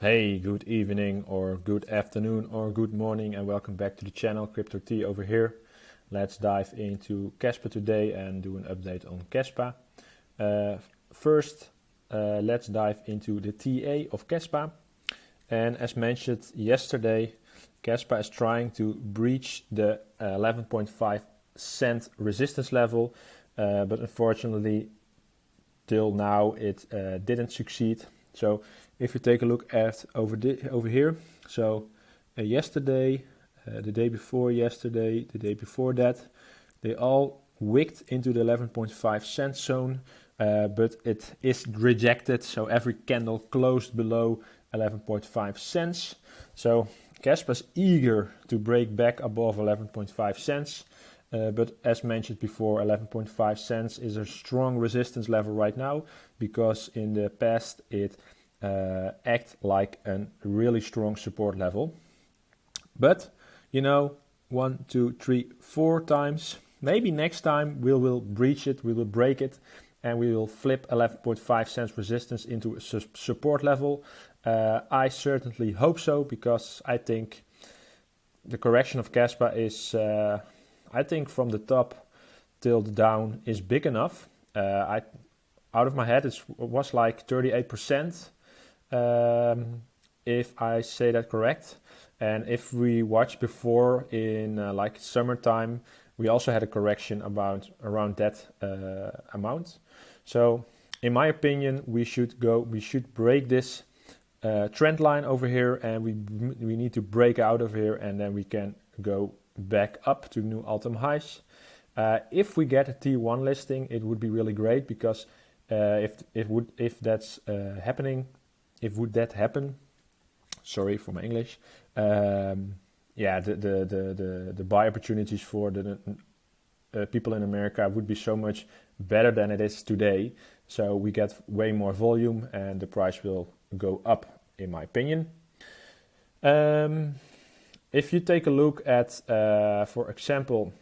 Hey, good evening or good afternoon or good morning and welcome back to the channel, Crypto T over here. Let's dive into Kaspa today and do an update on Kaspa. First, let's dive into the TA of Kaspa. And as mentioned yesterday, Kaspa is trying to breach the 11.5 cent resistance level, but unfortunately till now it didn't succeed. So if you take a look at over here, so yesterday, the day before yesterday, the day before that, they all wicked into the 11.5 cent zone, but it is rejected. So every candle closed below 11.5 cents. So Kaspa is eager to break back above 11.5 cents. But as mentioned before, 11.5 cents is a strong resistance level right now because in the past it acted like a really strong support level. But, you know, 1, 2, 3, 4 times, maybe next time we will breach it, we will break it, and we will flip 11.5 cents resistance into a support level. I certainly hope so because I think the correction of Kaspa is... I think from the top till the down is big enough. Out of my head, it was like 38%, if I say that correct. And if we watched before in like summertime, we also had a correction around that amount. So, in my opinion, we should break this trend line over here, and we need to break out of here, and then we can go back up to new all-time highs. If we get a T1 listing, it would be really great because if that happen, sorry for my English. Yeah, the buy opportunities for the people in America would be so much better than it is today. So we get way more volume and the price will go up, in my opinion. If you take a look at, for example,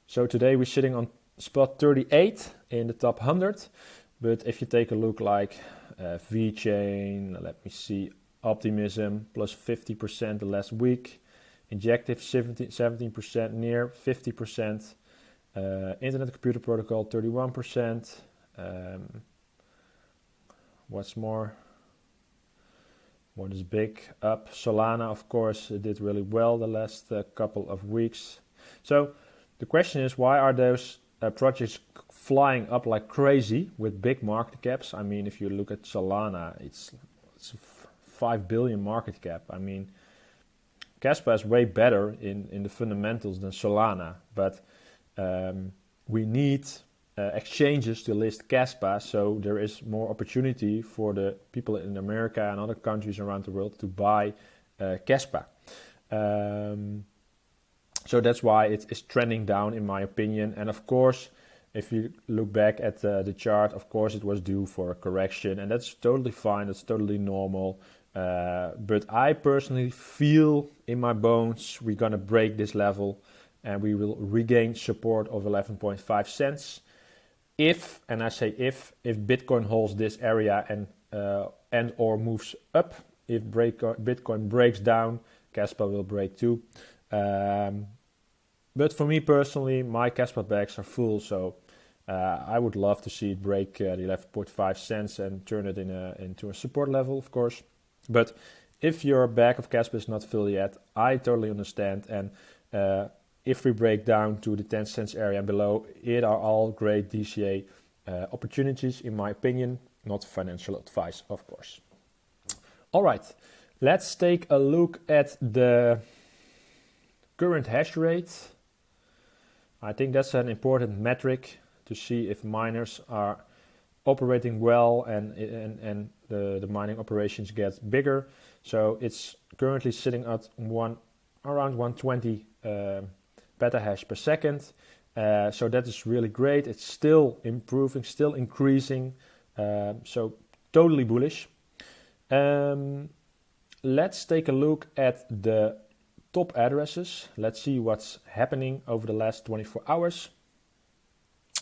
so today we're sitting on spot 38 in the top 100, but if you take a look like VeChain, let me see, Optimism plus 50% the last week, Injective 17%, near 50%, Internet Computer Protocol 31%, what's more? What is big up? Solana, of course, did really well the last couple of weeks. So the question is, why are those projects flying up like crazy with big market caps? I mean, if you look at Solana, it's 5 billion market cap. I mean, Kaspa is way better in the fundamentals than Solana, but we need exchanges to list Kaspa, so there is more opportunity for the people in America and other countries around the world to buy Kaspa. So that's why it is trending down, in my opinion. And of course, if you look back at the chart, of course it was due for a correction, and that's totally fine, that's totally normal. But I personally feel in my bones we're gonna break this level and we will regain support of 11.5 cents. If, and I say if Bitcoin holds this area and or moves up, if Bitcoin breaks down, Kaspa will break too. But for me personally, my Kaspa bags are full, so I would love to see it break the 11.5 cents and turn it into a support level, of course. But if your bag of Kaspa is not full yet, I totally understand. And if we break down to the 10 cents area and below, it are all great DCA opportunities, in my opinion, not financial advice, of course. All right, let's take a look at the current hash rate. I think that's an important metric to see if miners are operating well and the mining operations get bigger. So it's currently sitting at around 120 petahash per second. So that is really great. It's still improving, still increasing. So totally bullish. Let's take a look at the top addresses. Let's see what's happening over the last 24 hours.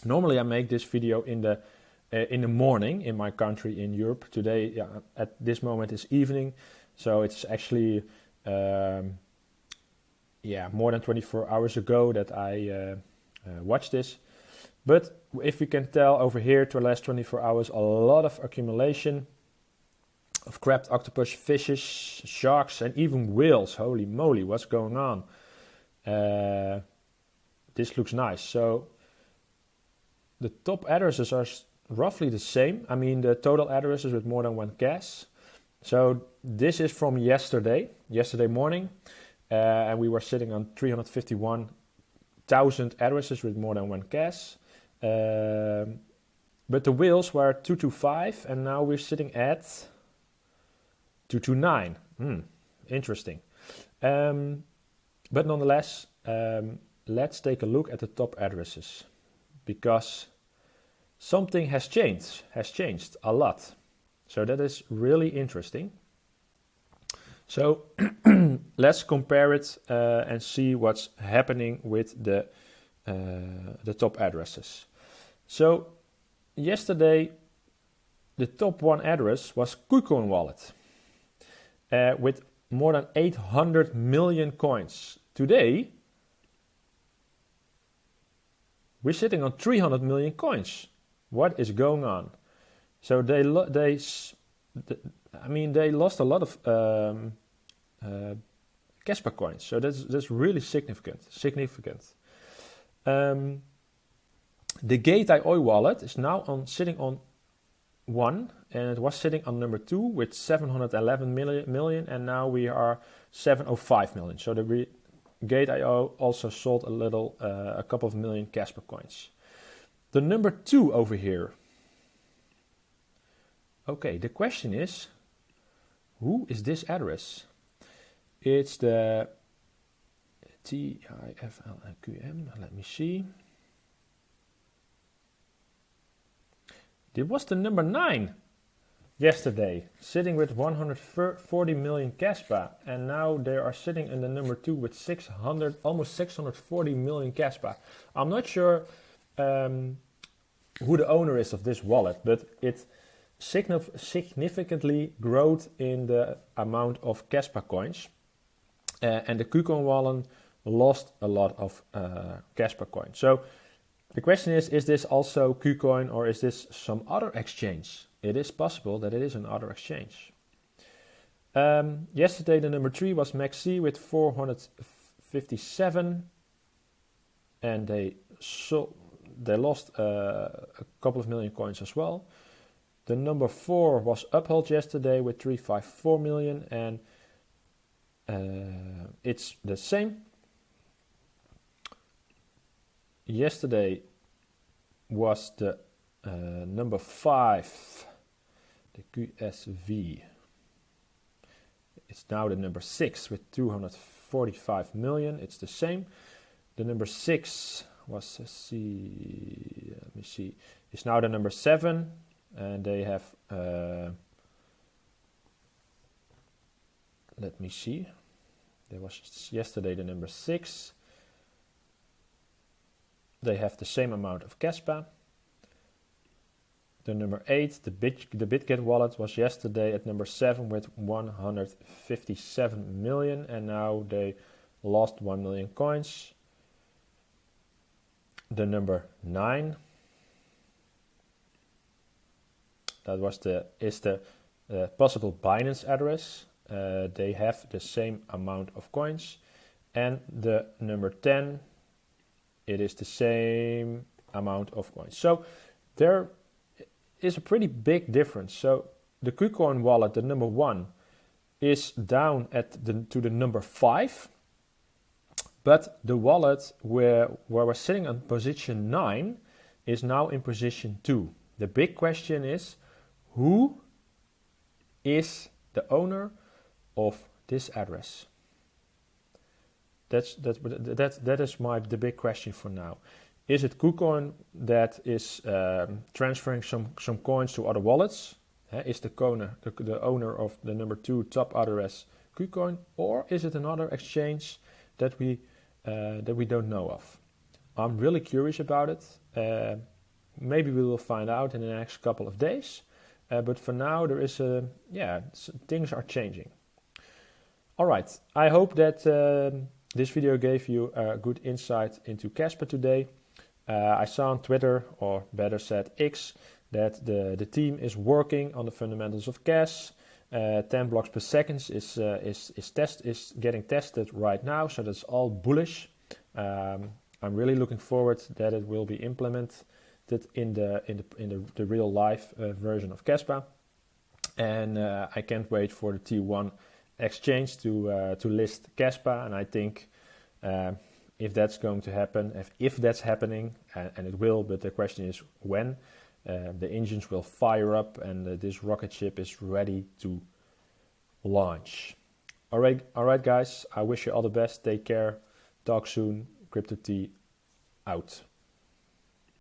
Normally I make this video in the in the morning in my country in Europe. Today, at this moment, is evening, so it's actually more than 24 hours ago that I watched this. But if we can tell over here, to the last 24 hours, a lot of accumulation of crab, octopus, fishes, sharks, and even whales. Holy moly, what's going on? This looks nice. So the top addresses are roughly the same. I mean, the total addresses with more than one guess. So this is from yesterday morning, and we were sitting on 351,000 addresses with more than one guess. But the whales were 225, and now we're sitting at 229. Interesting. But nonetheless, let's take a look at the top addresses, because something has changed a lot. So that is really interesting. So let's compare it and see what's happening with the top addresses. So yesterday, the top one address was KuCoin Wallet with more than 800 million coins. Today, we're sitting on 300 million coins. What is going on? So they lost a lot of Kaspa coins. So that's really significant. The DYOR wallet is now sitting on 1, and it was sitting on number 2 with 711 million, and now we are 705 million. So the DYOR also sold a couple of million Kaspa coins. The number 2 over here. Okay, the question is, who is this address? It's the TIFLQM. Let me see. It was the number 9 yesterday, sitting with 140 million Kaspa, and now they are sitting in the number 2 with almost 640 million Kaspa. I'm not sure who the owner is of this wallet, but it significantly growth in the amount of Kaspa coins, and the KuCoin wallet lost a lot of Kaspa coins. So the question is this also KuCoin, or is this some other exchange? It is possible that it is another exchange. Yesterday, the number 3 was Maxi with 457, and they lost a couple of million coins as well. The number 4 was Uphold yesterday with 354 million, and it's the same. Yesterday was the number 5, the QSV. It's now the number 6 with 245 million. It's the same. The number 6 was, let me see, it's now the number 7, and they have, let me see, there was yesterday the number 6. They have the same amount of Kaspa. The number 8, the BitGet wallet, was yesterday at number 7 with 157 million, and now they lost 1 million coins. The number 9, that is the possible Binance address. They have the same amount of coins. And the number 10, it is the same amount of coins. So there is a pretty big difference. So the KuCoin wallet, the number 1, is down to the number 5. But the wallet where we're sitting on position 9 is now in position 2. The big question is, who is the owner of this address? That is the big question for now. Is it KuCoin that is transferring some coins to other wallets? Is the owner of the number 2 top address KuCoin, or is it another exchange that we don't know of? I'm really curious about it. Maybe we will find out in the next couple of days. But for now, there is things are changing. All right, I hope that this video gave you a good insight into Kaspa today. I saw on Twitter, or better said X, that the team is working on the fundamentals of Cas. 10 blocks per second is getting tested right now, so that's all bullish. I'm really looking forward that it will be implemented in the real life version of Kaspa, and I can't wait for the T1 exchange to list Kaspa. And I think if that's going to happen, if that's happening, and it will, but the question is when, the engines will fire up and this rocket ship is ready to launch. All right, guys. I wish you all the best. Take care. Talk soon. Crypto T out.